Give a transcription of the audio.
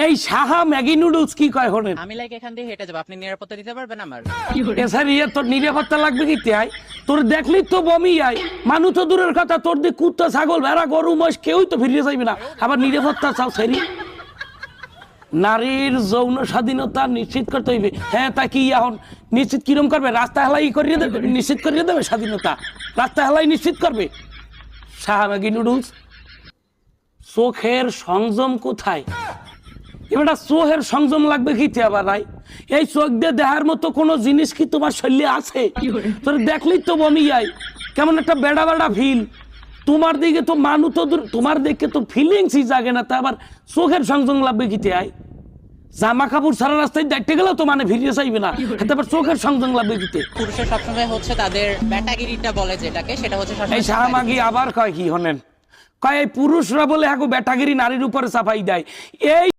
এই Saha Maggi noodles কি কয় হলেন? আমি লাইক এখান দিয়ে হেঁটে যাবো, আপনি নিরাপত্তা দিতে পারবেন আমার? এছাড়া ইয়ে তোর নিরাপত্তা লাগবে কি তাই? তোর দেখলি তো বমি আয়, মানুষ তো দূরের কথা, তোর দিয়ে কুত্তা ছাগল ভেড়া গরু মোষ কেউই তো ফিরিয়ে যাইবে না, আবার নিরাপত্তা চাও সেরি? নারীর যৌন স্বাধীনতা নিশ্চিত করতে হইবে। হ্যাঁ, তা কি এখন নিশ্চিত কিরম করবে? রাস্তা হেলাই করিয়ে দেবে, নিশ্চিত করিয়ে দেবে স্বাধীনতা? রাস্তা হেলাই নিশ্চিত করবে? Saha Maggi noodles. চোখের সংযম কোথায়? এবার চোখের সংযম লাগবে কি আবার নাই? এই চোখ দিয়ে দেখার মতো কোনো জিনিস কি তোমার শরীরে আছে? তোর দেখলেই তো বমি যায়, কেমন একটা বেড়া বেড়া ফিল। তোমার দিকে তো মানুষ তো তোমার দিকে তো ফিলিংসই জাগে না, তা আবার চোখের সংযম লাগবে কি আয়? জামা কাপড় সারা রাস্তায় দেখতে গেলেও তো মানে ফিরিয়ে চাইবে না, তারপর চোখের সংযম লাগবে কি? পুরুষের সবসময় হচ্ছে তাদের ব্যাটাগিরিটা বলে যেটাকে, সেটা হচ্ছে এই সবসময় সাহামাগি আবার কয় কি হনেন, কয় এই পুরুষরা বলে হ্যাঁ ব্যাটাগিরি নারীর উপরে চাপাই দেয়। এই